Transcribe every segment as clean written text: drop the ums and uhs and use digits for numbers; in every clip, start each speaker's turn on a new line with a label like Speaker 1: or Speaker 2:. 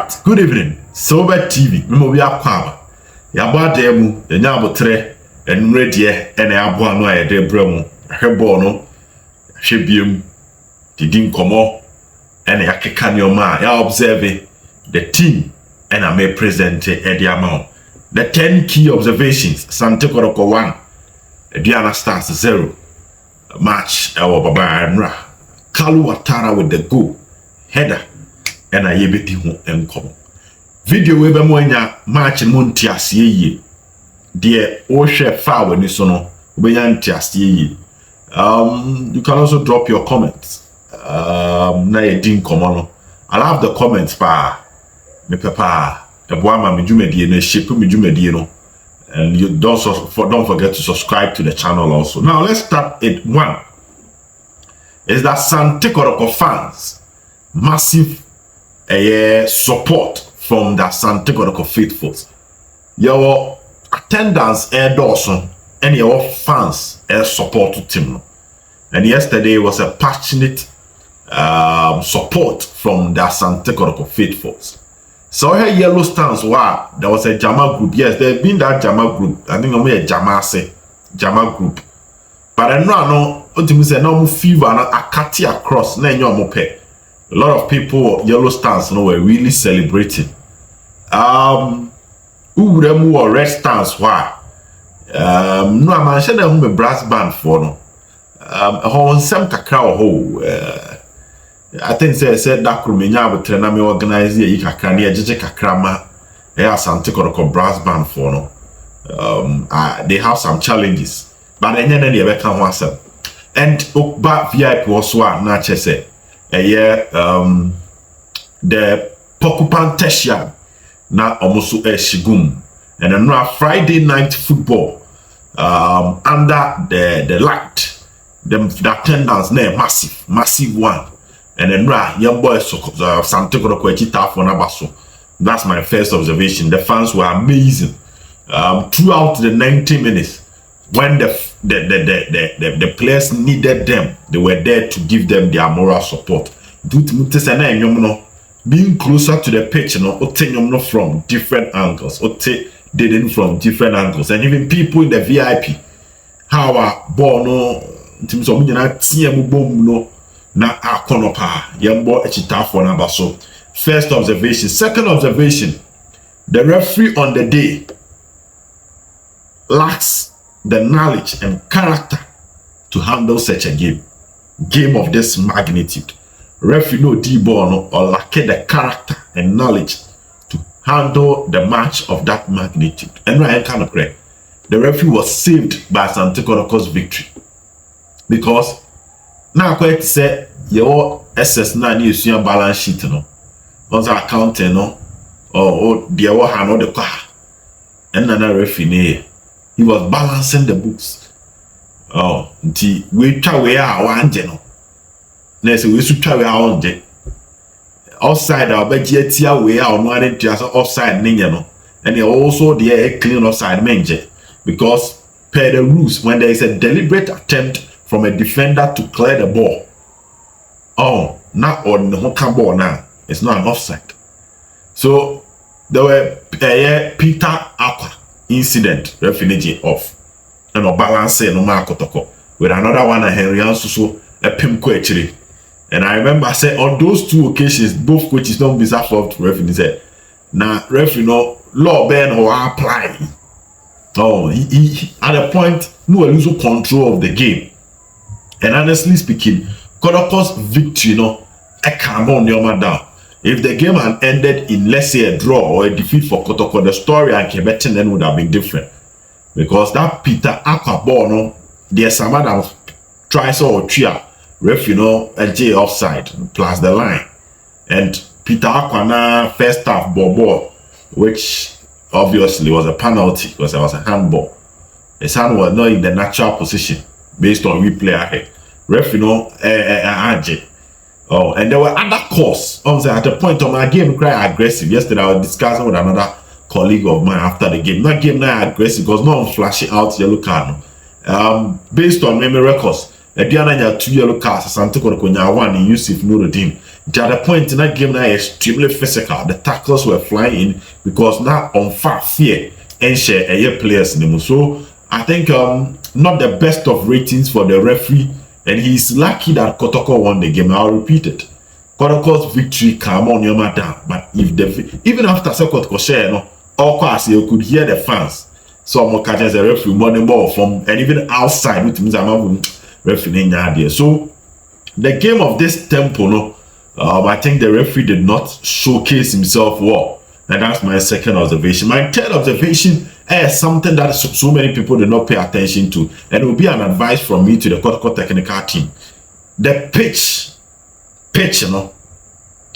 Speaker 1: Alright, good evening. Sober TV, Mimobi Aquaba. Yaba demu, the Nabotre, and Redie, and Abuano, de Bremo, Hebono, Shebium, the Dim Como, and Yakikanyo ya observe the team, and I may present the amount. The 10 key observations, Asante Kotoko 1, Aduana Stars 0, match our Baba and Ra, Kalu Watara with the goal, header. And I yebeti ho enkom video we be mo anya match mo ntiase yi de o hwe fa wani so no we nya ntiase yi you can also drop your comments na ye din komo no I love the comments pa me papa ebo ama me dwumadie no shape me dwumadie no and you don't forget to subscribe to the channel also. Now let's start it. One is that Asante Kotoko fans massive support from the Asante Kotoko faithfuls. Your attendance Dawson and your fans support to team. And yesterday was a passionate support from the Asante Kotoko faithfuls. So here yellow stands where there was a Jama group. Yes, there been that Jama group. I think I'm a Jama group. But I know ultimately no fever and akati across na enyo mope. A lot of people, yellow stands, were really celebrating. Uremu or red stands, why? No, I'm mentioning a brass band for no. On some cacao, I think they said that Krumina would train me organize the Ikakani, Jessica Krama, Asante Kotoko brass band for no. They have some challenges, but then they ever come once. And Okba VIP was one, not say. The Pokupan Teshian na almost Shigum and then Friday night football under the light the attendance there massive one and then young boys Asante Kotoko Echita for Nabaso. That's my first observation. The fans were amazing throughout the 90 minutes. When the players needed them, they were there to give them their moral support. Being closer to the pitch, from different angles, from different angles, and even people in the VIP. How are born na akonopa yambo echita for number. So first observation. Second observation, the referee on the day lacks the knowledge and character to handle such a game of this magnitude. Referee no D-ball or lack the character and knowledge to handle the match of that magnitude. And I kind of correct. The referee was saved by Asante Kotoko's victory. Because now quite say your SS9 is your balance sheet, once accounting, or the hand of the car. And another referee, he was balancing the books. We try we are one general. Next, we should try we are on the outside our budget here. We are on one just offside, and also the clean offside manager because per the rules, when there is a deliberate attempt from a defender to clear the ball, not on the hook ball now, it's not an offside. So there were Peter Aqua incident refinity off and balancing no Kotoko with another one Henry so a Pimco actually. And I remember I said on those two occasions both coaches don't be for referee said now referee law ban or apply. He at a point no lose control of the game. And honestly speaking, Kotoko's victory I come on your man down. If the game had ended in, let's say, a draw or a defeat for Kotoko, the story and Quebec then would have been different. Because that Peter Aqua ball, there's some other tries or tria, ref, a J offside, plus the line. And Peter Aqua now first half ball, which obviously was a penalty because it was a handball. His hand was not in the natural position based on replay ahead. Ref, AJ. And there were other calls. At the point of my game, quite aggressive. Yesterday, I was discussing with another colleague of mine after the game. Not game now aggressive because no one flashing out yellow card. Based on memory records, Aduana had 2 yellow cards. Asante Kotoko 1 in Yusuf Nuruddin. at the point in that game now extremely physical. The tackles were flying in because now on far fear and share a players in so I think not the best of ratings for the referee, and he's lucky that Kotoko won the game. I'll repeat it. Kotoko's victory calm on your down, but if the even after Kotoko share no all class you could hear the fans. So more catches a referee morning ball from and even outside which means I'm referee in so the game of this tempo no I think the referee did not showcase himself well, and that's my second observation. My third observation is something that so many people did not pay attention to, and it will be an advice from me to the Kotoko technical team. The pitch you know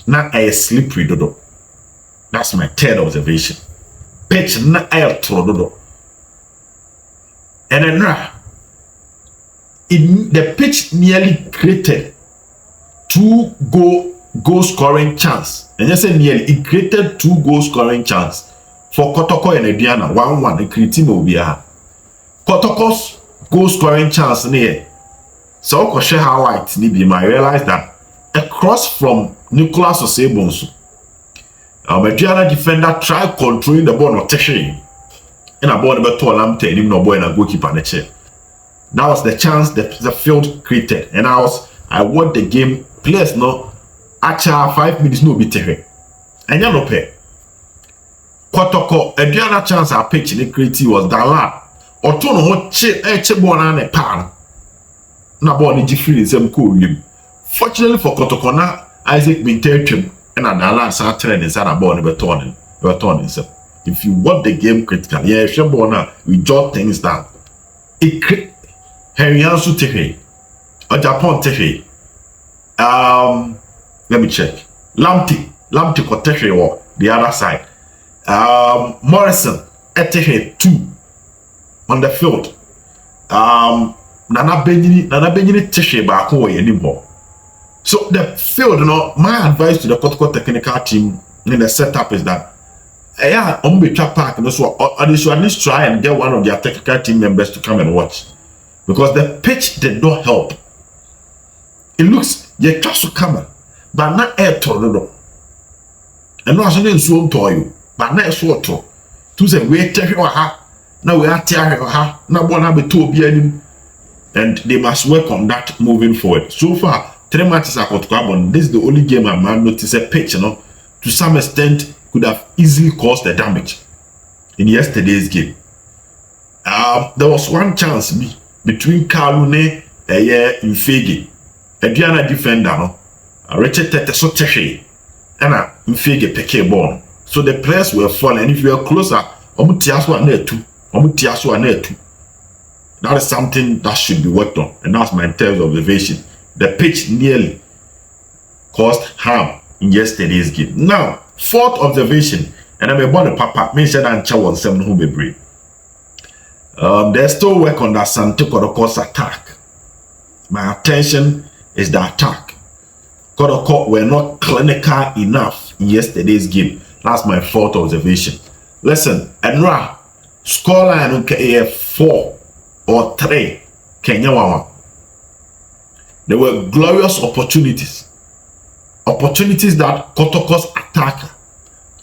Speaker 1: not a slippery dodo. That's my third observation. Pitch not a dodo. And then the pitch nearly created 2 goal scoring chance. And just say nearly it created 2 goal scoring chance for Kotoko and Aduana. 1-1 the creating will be Kotoko's goal scoring chance near. So I share highlights I realized that a cross from Nicholas Osebonsu. Aduana defender tried controlling the ball not touching. And a ball number 2 lamp and him no boy and a goalkeeper the chair. That was the chance the field created, and I watched the game. Players no actually 5 minutes no be here. And you no pay. Kotoko Aduana chance I pitch in the creative was Dala. Or to no che ball na ne pan. Na ball ni free same cool. Fortunately for Kotoko na Isaac been taken and Dala start training inside a ball never turning himself. If you watch the game critically, yeah, Shebona, we jot things down. It Henry Ansu Tehe, or Japan Tehe. Let me check. Lamti Kotehe or the other side. Morrison Etehe 2 on the field. Nana Benjini Tehe back away anymore. So the field, you know, my advice to the Kotoko technical team in the setup is that yeah, park and so they should at least try and get one of their technical team members to come and watch, because the pitch did not help. It looks you just to come, but not air tornado. And no, I shouldn't so to you, but not so to. To say we tell you now we are tearing her now one have to be any, and they must work on that moving forward. So far, 3 matches are got carbon. This is the only game I man notice a pitch, you know, to some extent. Could have easily caused the damage in yesterday's game. There was one chance between Kalune and Mfege. Aduana defender, no? Richard Tete so Tehe and Mfege peke ball. So the players were falling, and if you are closer, Omutiasu and there too. That is something that should be worked on, and that's my third observation. The pitch nearly caused harm in yesterday's game. Now, fourth observation, and I'm about the papa mentioned and Chawan 7 who be brave. There's still work on the Asante Kotoko's attack. My attention is the attack. Kotoko were not clinical enough in yesterday's game. That's my fourth observation. Listen, Enra scoreline okay 4 or 3 Kenya Wawa. There were glorious opportunities that Kotoko's attacker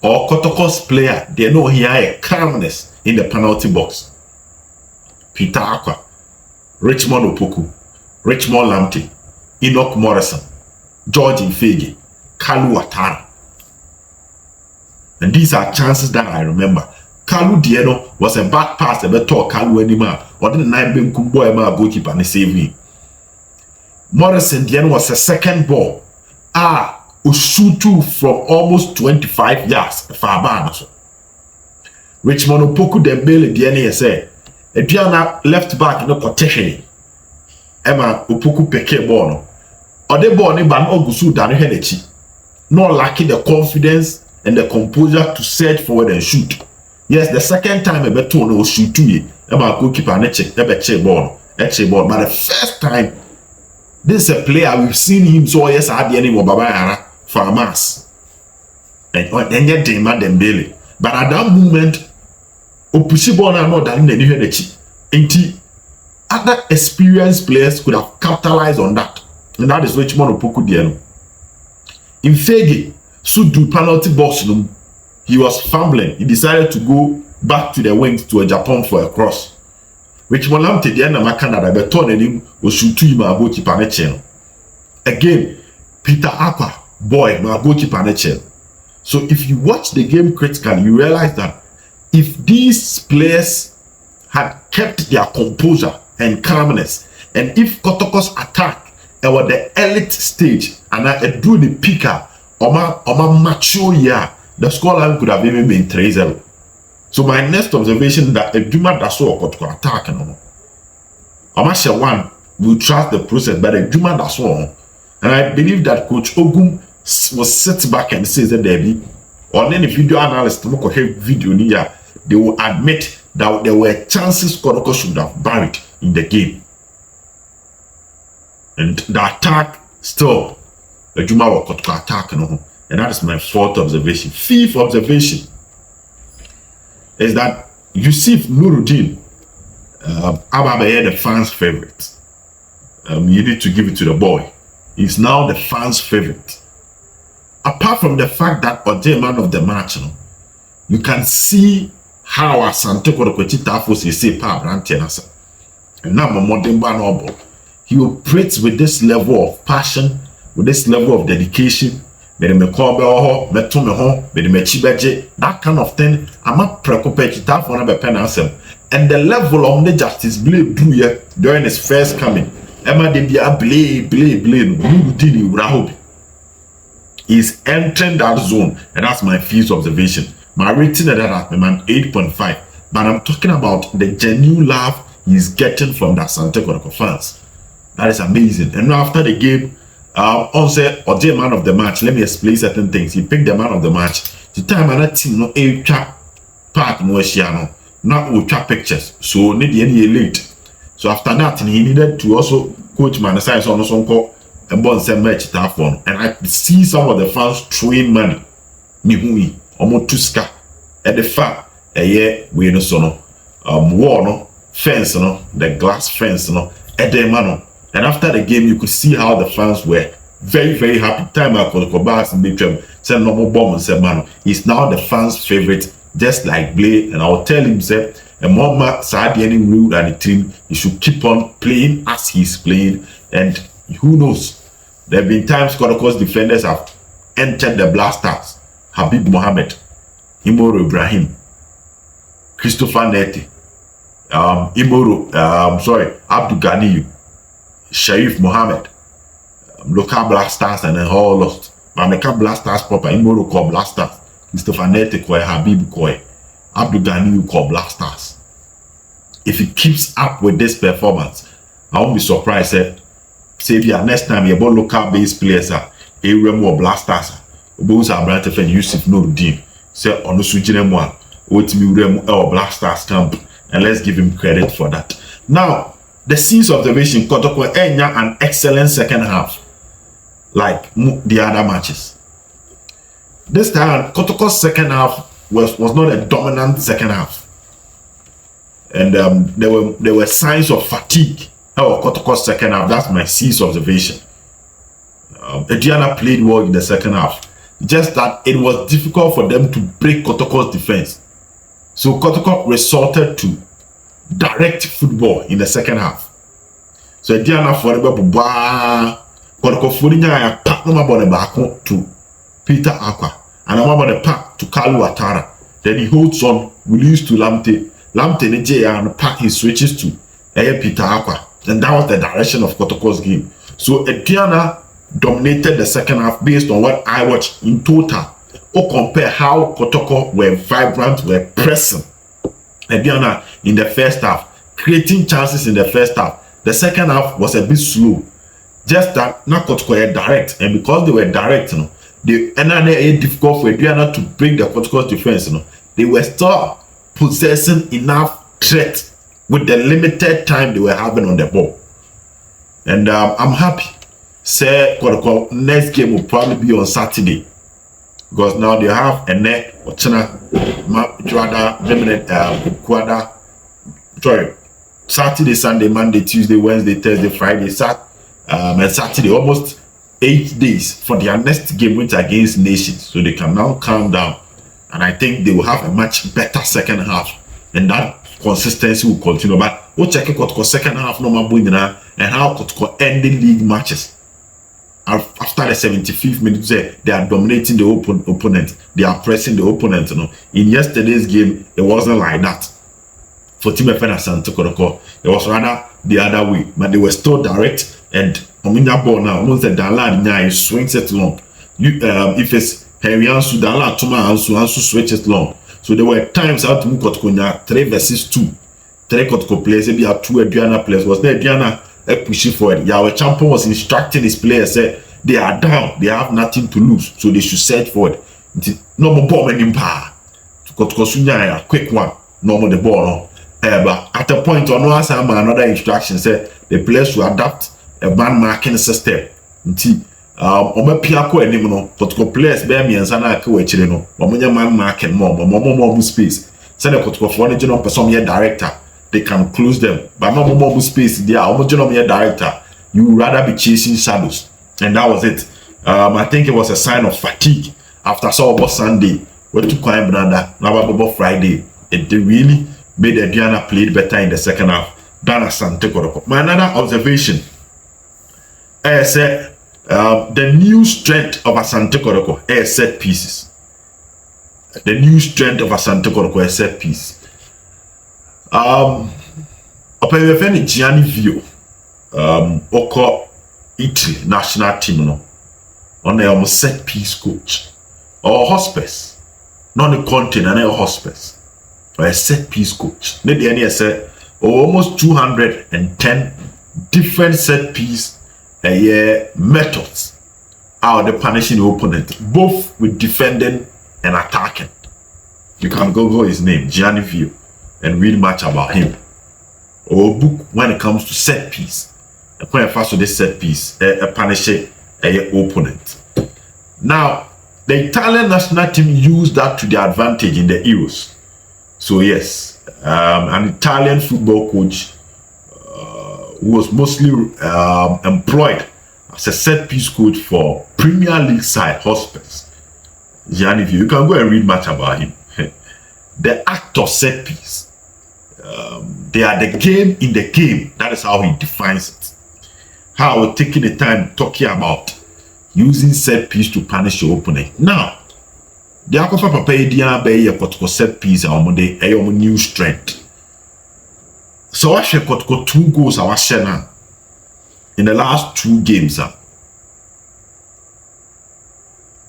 Speaker 1: or Kotoko's player, they know he had a calmness in the penalty box. Peter Aqua, Richmond Opoku, Richmond Lamptey, Enoch Morrison, George Mfege, Kalu Watara. And these are chances that I remember. Kalu Dieno was a back pass, a better Kalu anymore, or the 9 Kumbo Emma goalkeeper and save me. Morrison Dieno was a second ball. Ushutu from almost 25 yards far back. Richmond Opoku Dembele Diene say Aduana left back no protection. Emma Opoku peke ball no. Or the ball ni ban ogusu danu henechi. Not lacking the confidence and the composure to surge forward and shoot. Yes, the second time a better no shoot to you. Emma goalkeeper ne check ball. But the first time, this is a player we've seen him so yes I had the enemy Baba for a mass. And yet they mad Dembele. But at that moment, Opushibona not done any henechi. And other experienced players could have capitalized on that. And that is Richmond Opoku Dieno. In Fege, so do penalty box, he was fumbling. He decided to go back to the wings to a Japan for a cross. Which Molamte the end of Canada, but turned him was shoot to him a goalkeeper channel. Again, Peter Aqua, boy, my goalkeeper channel. So if you watch the game critically, you realize that if these players had kept their composure and calmness, and if Kotoko's attack was the elite stage and I drew the picker or my mature year, the scoreline could have even been 3-0. So my next observation that a Juma Daso Kotoko attack no. Omasha one will trust the process, but a Juma Daso. And I believe that Coach Ogum was sit back and says that there be on any video analyst video they will admit that there were chances Kotoko should have buried in the game. And the attack still a Juma Kotoko attack no. And that is my fourth observation. Fifth observation is that Yusuf Nuruddin, Ababaye, the fans' favorite. You need to give it to the boy. He's now the fans' favorite. Apart from the fact that Oje man of the match, you can see how Asante Kotoko say pa brantianasa. And now modern banobo. He operates with this level of passion, with this level of dedication. That kind of thing. I'm not preoccupied for the pen answer. And the level of the justice blade drew here during his first coming. Emma de Bia blade. Is entering that zone, and that's my first observation. My rating at that man 8.5. But I'm talking about the genuine love he's getting from the Asante Kotoko fans. That is amazing. And after the game, also Oje man of the match. Let me explain certain things. He picked the man of the match. The time and that team no a trap part no shiano, not with trap pictures. So need any late. So after that, he needed to also coach man aside on some call and bon send match that one. And I see some of the fans throwing money. Nihui almost tuska at the fact a year we no sono wall no fence no the glass fence no at the man. And after the game, you could see how the fans were very, very happy. Time I called Kobas and Big Trim, said normal bomb and said, man, he's now the fans' favorite, just like Blade. And I'll tell him, say, a more match, any rule and the team, he should keep on playing as he's playing. And who knows? There have been times Kotoko's defenders have entered the blasters. Habib Mohammed, Imoro Ibrahim, Christopher Nete, Abdul Ganiyu, Sharif Mohammed, local blasters and then all lost. Mameka blasters proper, Imoro called blasters, Christopher Nete Koi, Habib Koi, Abdul Ganiyu called blasters. If he keeps up with this performance, I won't be surprised. Say next time you about local based players, area more blasters, those are brand of Yusuf Nuruddin. Say on the Sujinem one, what me or blasters camp, and let's give him credit for that. Now, the scenes observation, Kotoko Enya an excellent second half, like the other matches. This time, Kotoko's second half was not a dominant second half, and there were signs of fatigue. Kotoko's second half. That's my scenes observation. Aduana played well in the second half, just that it was difficult for them to break Kotoko's defense. So Kotoko resorted to direct football in the second half. So Diana for the Kotoko Furinya pack no about the back to Peter Aqua and I'm about the pack to Kalu Atara. Then he holds on, release to Lamte Neje and pack his switches to Peter Aqua. And that was the direction of Kotoko's game. So Diana dominated the second half based on what I watched in total. Or compare how Kotoko were vibrant, were pressing. Aduana in the first half, creating chances in the first half. The second half was a bit slow. Just that not Kotoko were direct, and because they were direct, they it difficult for Aduana to break the Kotoko's defense. They were still possessing enough threat with the limited time they were having on the ball. And I'm happy. Say Kotoko next game will probably be on Saturday. Because now they have a net or China Saturday, Sunday, Monday, Tuesday, Wednesday, Thursday, Friday, and Saturday, almost 8 days for their next game, which against Nations, so they can now calm down, and I think they will have a much better second half, and that consistency will continue. But we'll check it second half normal and how Kotoko ending league matches. After the 75th minute, they are dominating the opponent. They are pressing the opponent. You know, in yesterday's game, it wasn't like that. For Team Asante Kotoko, it was rather the other way. But they were still direct, and Ominya ball now, almost the Dala swings it long. If it's Henry Ansu, Dala Tuma Ansu switches long. So there were times out to Kotoko 3 versus 2. 3 Kotoko players, maybe 2 Aduana players. Was there Aduana pushing forward? Our champion was instructing his players, said they are down, they have nothing to lose, so they should search forward. No more ball in power. Kotoko Sunya, a quick one, no more the ball. No. But at a point, on one side, another instruction said the players should adapt a man marking system. Ome piako enim no Kotoko players be miensa na aka wachire no omonye man marking more space. Say the Kotoko for the general person here director, they can close them. But more space there, omonye here director, you would rather be chasing shadows. And that was it. I think it was a sign of fatigue after Saturday Sunday. We took Kwame Branda, now Friday. It really made Aduana played better in the second half than Asante Kotoko. My another observation is the new strength of Asante Kotoko is set pieces. The new strength of Asante Kotoko is set piece. Open Gianni Vio, Oko Italy national team no, on a set piece coach or hospice, not the content and a hospice or a set piece coach. Maybe any say almost 210 different set piece methods are the punishing the opponent, both with defending and attacking. You can Google his name, Gianni Vio, and read much about him. Or book when it comes to set piece. When first to this set piece, a punish a opponent. Now, the Italian national team used that to their advantage in the Euros. So yes, an Italian football coach who was mostly employed as a set piece coach for Premier League side Hospice. Gianni Vio, you can go and read much about him. The act of set piece. They are the game in the game. That is how he defines it. How we're taking the time talking about using set piece to punish your opponent. Now, the Akofa Papa Edia Bay Kotoko set piece are a new strength. So I share Kotoko 2 goals our share in the last 2 games.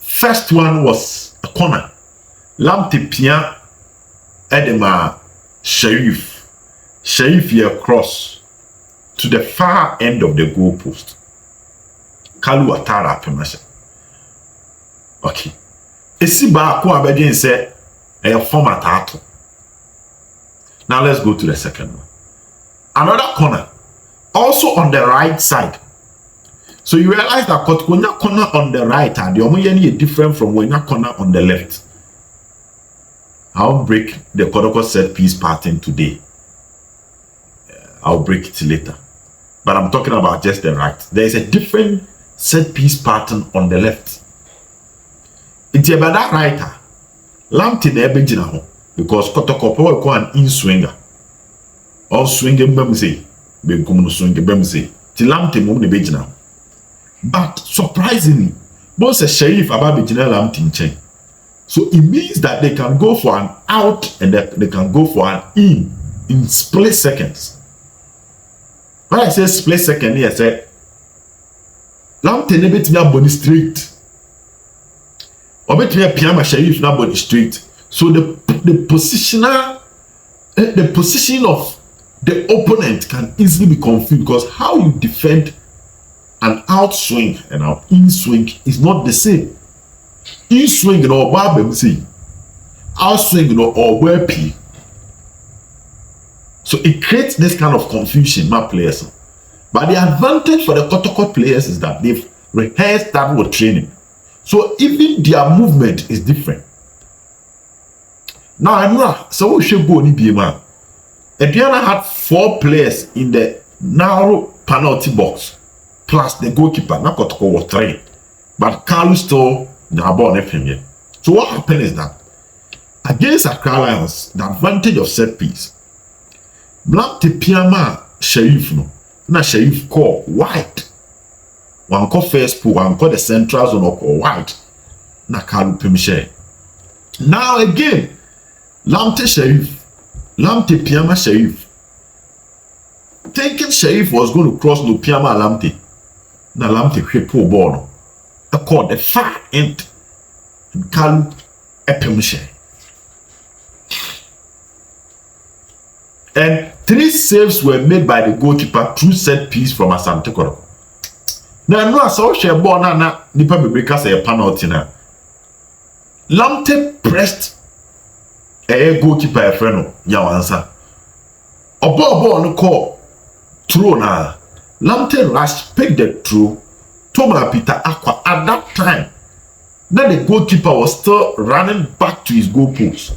Speaker 1: First one was a corner. Lamte Pia Edema Sharif here cross to the far end of the goal post. Kalu Atara Pemasha. Okay. Esi ba ko abedin say a format ato. Now let's go to the second one. Another corner, also on the right side. So you realize that Kotoko corner on the right and the omoyeni different from when corner on the left. I'll break the Kotoko set piece pattern today. I'll break it later. But I'm talking about just the right. There is a different set piece pattern on the left. It's about that writer. Lamte na ebejina ho because Kotoko po ko an in swinger. All swinging bemse. Be no swing bemse. Ti Lamte mo ne bejina. But surprisingly, both a Sheriff about bejina Lamte nchen. So it means that they can go for an out and they can go for an in split seconds. When I say split second, I say Lamte ne beti na body straight. Or beti na Piama Sheriff na body straight. So the position of the opponent can easily be confused because how you defend an out swing and an in swing is not the same. In swing or barbem out swing or where P. So it creates this kind of confusion, my players. But the advantage for the Kotoko players is that they've rehearsed that with training. So even their movement is different. Now I know so we should go in BMA. Aduana had 4 players in the narrow penalty box. plus the goalkeeper. Now Kotoko was 3. But Kalu still ball premier. So what happened is that against Accra Lions, the advantage of set piece. Black te Piama Sheriff no. Na Sheriff call white. One call first pool, one call the central zone or white. Na Kalu Pimshe. Now again, Lamte Sheriff, Lamte Piama Sheriff. Thinking Sheriff was going to cross no Piama Lamte. Na Lamte Hippo Bono. I called the far end. And Kalu Epimshe. And 3 saves were made by the goalkeeper through set piece from Asante Kotoko. Now, no, I saw share ball na nipa be break a penalty na. Lamte pressed a goalkeeper a friend Yawansa. A ball no call throw na. Lamte rushed, picked the throw. Thomas Peter Aqua at that time. Now the goalkeeper was still running back to his goal post.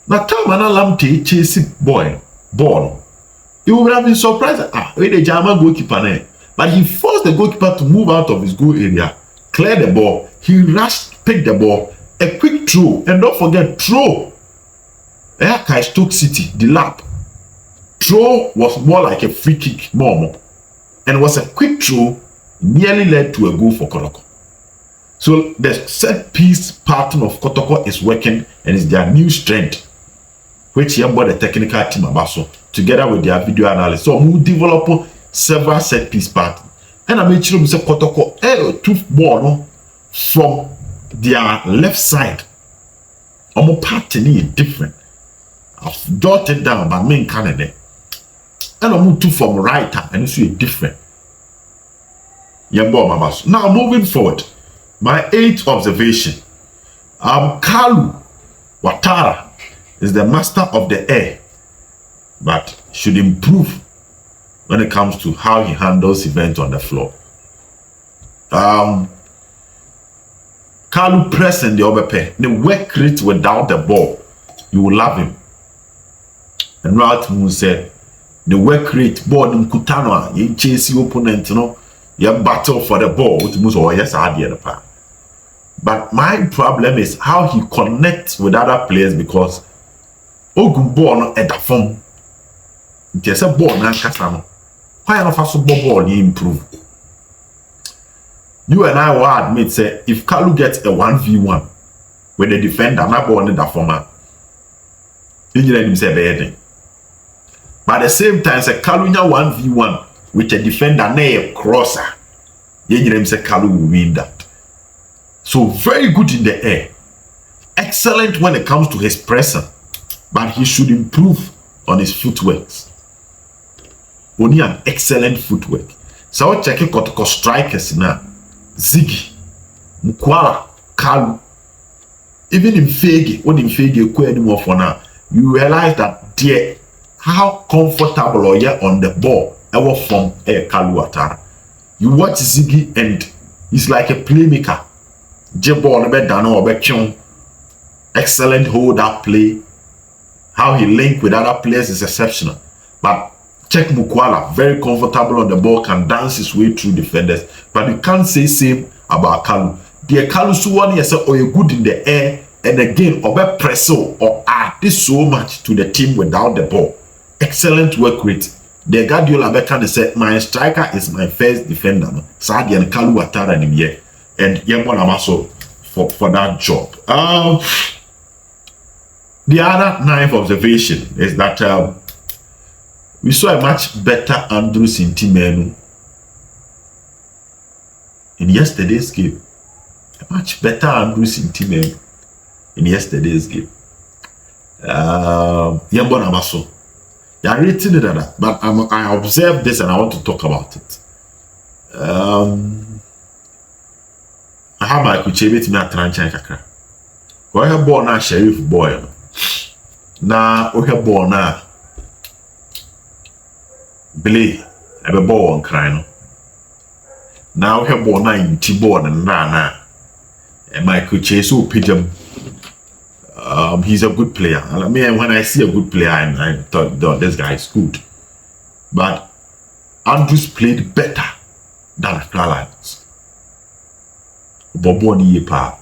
Speaker 1: Now time na Lamte chasing ball. You would have been surprised that the German goalkeeper there. But he forced the goalkeeper to move out of his goal area, clear the ball. He rushed, picked the ball, a quick throw, and don't forget throw. Kai Stoke City, the lap. Throw was more like a free kick, more, and was a quick throw, nearly led to a goal for Kotoko. So the set piece pattern of Kotoko is working, and it's their new strength, which here brought the technical team about together with their video analysis. So we develop several set piece patterns. And I made sure Mr. Kotoko took ball from their left side. My pattern is different. I've jotted down by main candidate. And I move to from right hand and it's different. Now moving forward, my 8th observation. Kalu Ouattara is the master of the air, but should improve when it comes to how he handles events on the floor. Kalu pressing the overpay, the work rate without the ball, you will love him. And Ralph Moon said, the work rate, ball in Kutano, you chase your opponent, you battle for the ball with Muso, or yes, I did the part. But my problem is how he connects with other players because Ogun at the form. There's a ball now, Casano. Why not fast ball improve? You and I will admit, say, if Kalu gets a 1v1 with the defender, not ball in the former, you let him say bad. But at the same time, say Kalu 1v1 with a defender, nay a crosser, you let him say Kalu will win that. So very good in the air, excellent when it comes to his pressing, but he should improve on his footwork. Only an excellent footwork. So I check Kotoko strikers now. Ziggy, Mukwala, Kalu, even in Fege, when in Fege anymore for now, you realize that dear how comfortable or yeah on the ball ever from Kalu Ouattara. You watch Ziggy and he's like a playmaker. Jebon Bedano or Bekyon. Excellent hold up play. How he linked with other players is exceptional. But check Mukwala, very comfortable on the ball, can dance his way through defenders. But you can't say same about Kalu. The Kalu Suwani is good in the air, and again, over press or add this so much to the team without the ball. Excellent work rate. The Guardiola Beckham said, my striker is my first defender. Sadi and Kalu Ouattara in here. And Yemon Amaso for that job. The other 9th observation is that we saw a much better Andrew Sintimenu in yesterday's game. A much better Andrew Sintimenu in yesterday's game. Yembon Amaso. They are rating it that, but I observed this and I want to talk about it. I have my kuchebe to me at Trancha Kakra. Go ahead, born now, Sheriff boy. Now, we have born now. Billy, I be born crying. Now we have born now in T-born and Rana. And my kuche so pigeon. He's a good player. I mean, when I see a good player, I thought, this guy is good. But Andrews played better than Accra Lions. Boboni Yepa.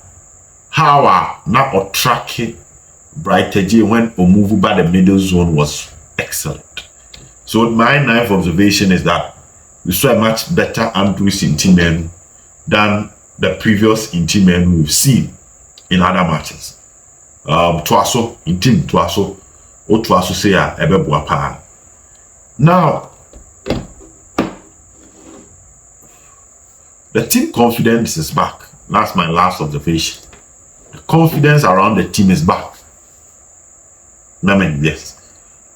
Speaker 1: How are not or tracking Brighter J when or move by the middle zone was excellent. So my ninth observation is that we saw a much better Andrews in team men than the previous in team men we've seen in other matches. Twaso in team Twaso or Twaso say Ebebwapa. Now the team confidence is back. That's my last observation. The confidence around the team is back. I mean, yes.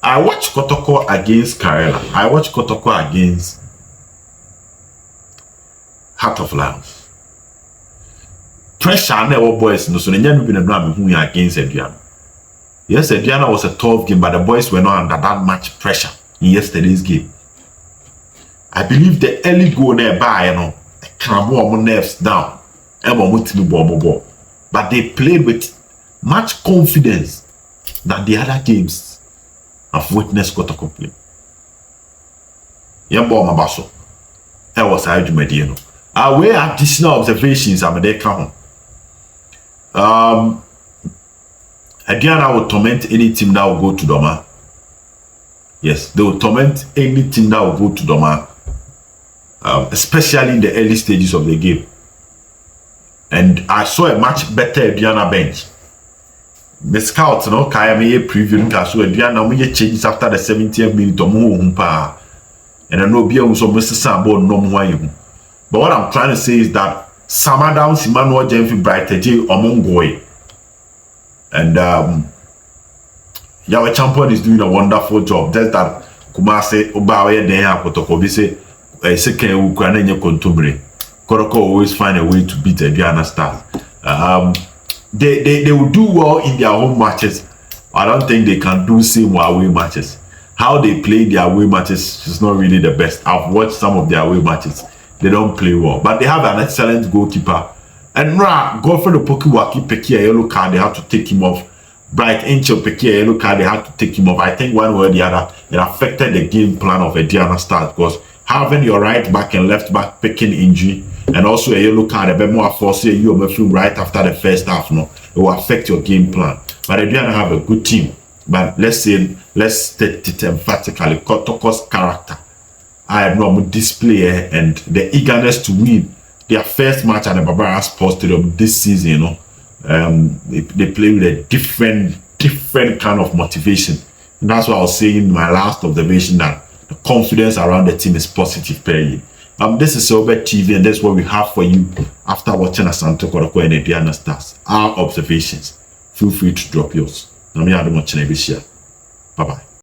Speaker 1: I watched Kotoko against Karela. I watched Kotoko against Heart of Lions. Pressure never boys no so never been a drama who against Aduana. Yes, Aduana was a tough game, but the boys were not under that much pressure in yesterday's game. I believe the early goal nearby, can more nerves down. But they played with much confidence than the other games I've witnessed Kotoko play. Yambo Mabaso. That was our Jumediano. Our way additional observations are there come. Aduana will torment any team that will go to Doma. Yes, they will torment any team that will go to Doma. Especially in the early stages of the game. And I saw a much better Aduana bench. The scouts, Kaya me preview so Aduana we changes after the 70th minute and I know be so Mr. Sambo no more. But what I'm trying to say is that Samadown Simano Jenfi Brighter J Omongoy. And Yawe Champion is doing a wonderful job. Just that Kumase Obawe Deha Kotoko say a second Ukraine Kontumbre. Kotoko always find a way to beat Aduana Stars. They will do well in their home matches. I don't think they can do same away matches. How they play their away matches is not really the best. I've watched some of their away matches. They don't play well. But they have an excellent goalkeeper. And Godfrey Pokiwaki Peki a yellow card, they have to take him off. Bright Angel Peki a yellow card, they have to take him off. I think one way or the other, it affected the game plan of Aduana Stars because having your right back and left back picking injury and also a yellow card, a bit more force you Midfield right after the first half, it will affect your game plan. But Aduana have a good team. But let's state it emphatically, Kotoko's character. I have no display and the eagerness to win their first match at the Barbara Sports Stadium this season. They play with a different kind of motivation. And that's what I was saying in my last observation that the confidence around the team is positive per year. This is Silver TV and that's what we have for you after watching Asante Kotoko and Aduana Stars. Our observations. Feel free to drop yours. Bye bye.